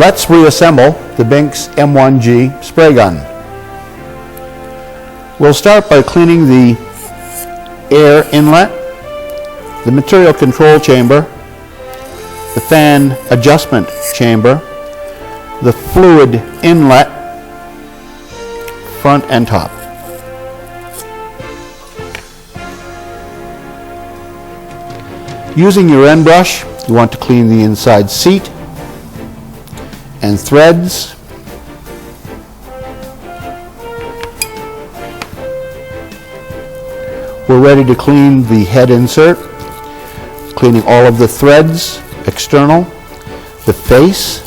Let's reassemble the Binks M1G spray gun. We'll start by cleaning the air inlet, the material control chamber, the fan adjustment chamber, the fluid inlet, front and top. Using your end brush, you want to clean the inside seat and threads. We're ready to clean the head insert, cleaning all of the threads, external, the face,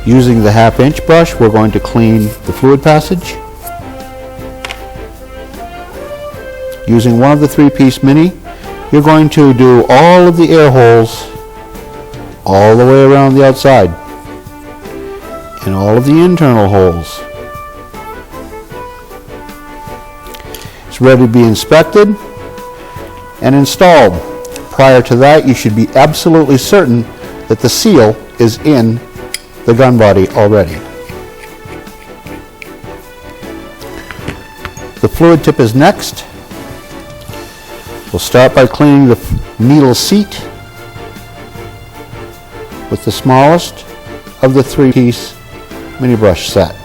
using the 1/2" brush, we're going to clean the fluid passage. Using one of the 3-piece mini, you're going to do all of the air holes all the way around the outside and all of the internal holes. It's ready to be inspected and installed. Prior to that, you should be absolutely certain that the seal is in the gun body already. The fluid tip is next. We'll start by cleaning the needle seat with the smallest of the 3-piece mini brush set.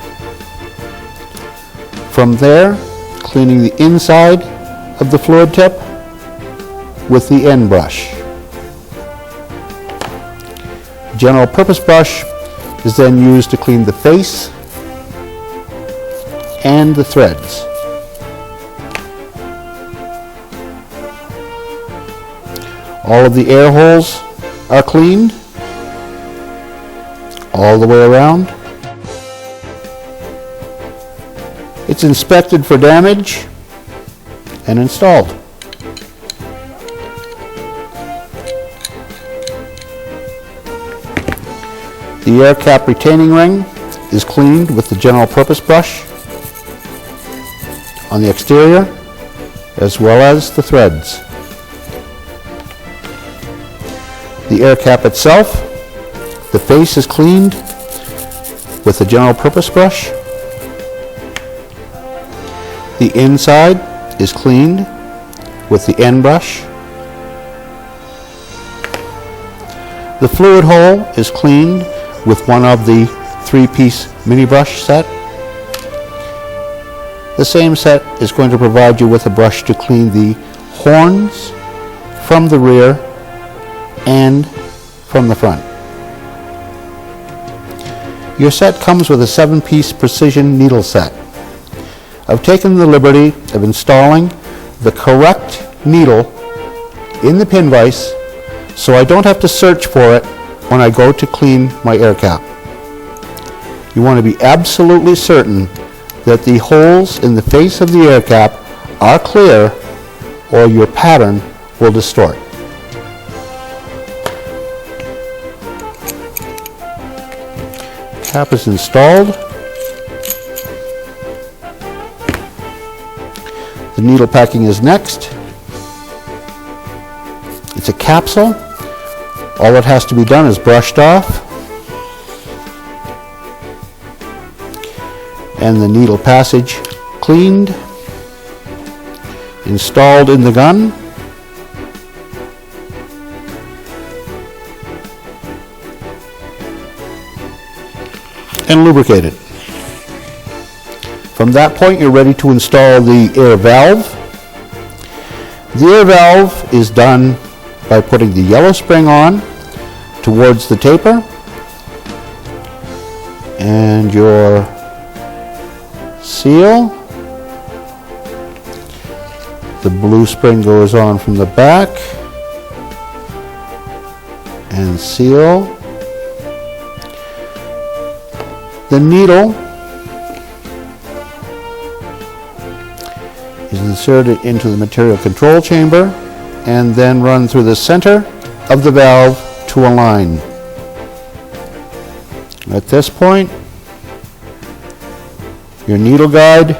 From there, cleaning the inside of the fluid tip with the end brush. General purpose brush is then used to clean the face and the threads. All of the air holes are cleaned all the way around. It's inspected for damage and installed. The air cap retaining ring is cleaned with the general purpose brush on the exterior as well as the threads. The air cap itself, the face is cleaned with the general purpose brush. The inside is cleaned with the end brush. The fluid hole is cleaned with one of the 3-piece mini brush set. The same set is going to provide you with a brush to clean the horns from the rear and from the front. Your set comes with a 7-piece precision needle set. I've taken the liberty of installing the correct needle in the pin vise so I don't have to search for it when I go to clean my air cap. You want to be absolutely certain that the holes in the face of the air cap are clear or your pattern will distort. Cap is installed. The needle packing is next. It's a capsule. All that has to be done is brushed off and the needle passage cleaned, installed in the gun. And lubricated. From that point, you're ready to install the air valve. The air valve is done by putting the yellow spring on towards the taper, and your seal. The blue spring goes on from the back, and seal. The needle is inserted into the material control chamber and then run through the center of the valve to align. At this point, your needle guide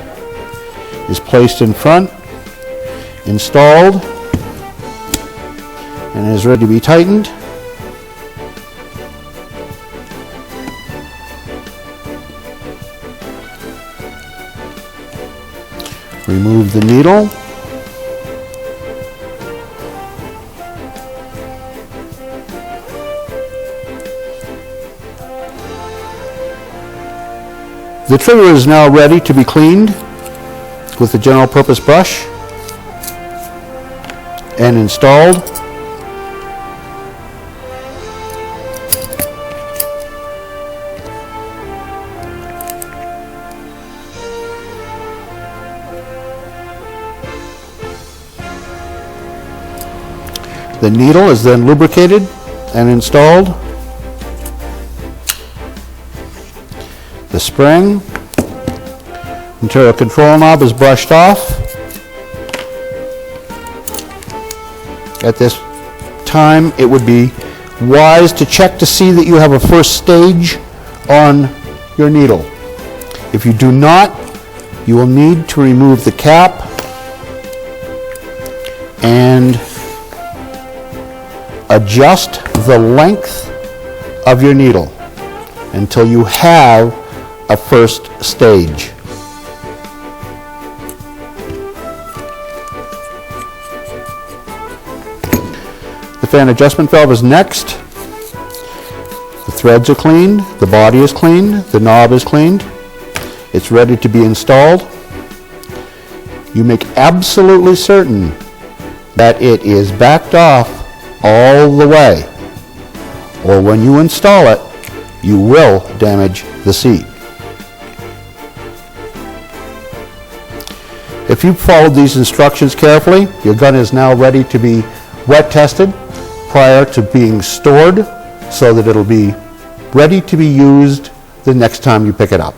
is placed in front, installed, and is ready to be tightened. Remove the needle. The trigger is now ready to be cleaned with the general purpose brush and installed. The needle is then lubricated and installed. The spring, material control knob is brushed off. At this time, it would be wise to check to see that you have a first stage on your needle. If you do not, you will need to remove the cap and adjust the length of your needle until you have a first stage. The fan adjustment valve is next. The threads are cleaned, the body is cleaned, the knob is cleaned. It's ready to be installed. You make absolutely certain that it is backed off all the way, or when you install it, you will damage the seat. If you followed these instructions carefully, your gun is now ready to be wet tested prior to being stored so that it'll be ready to be used the next time you pick it up.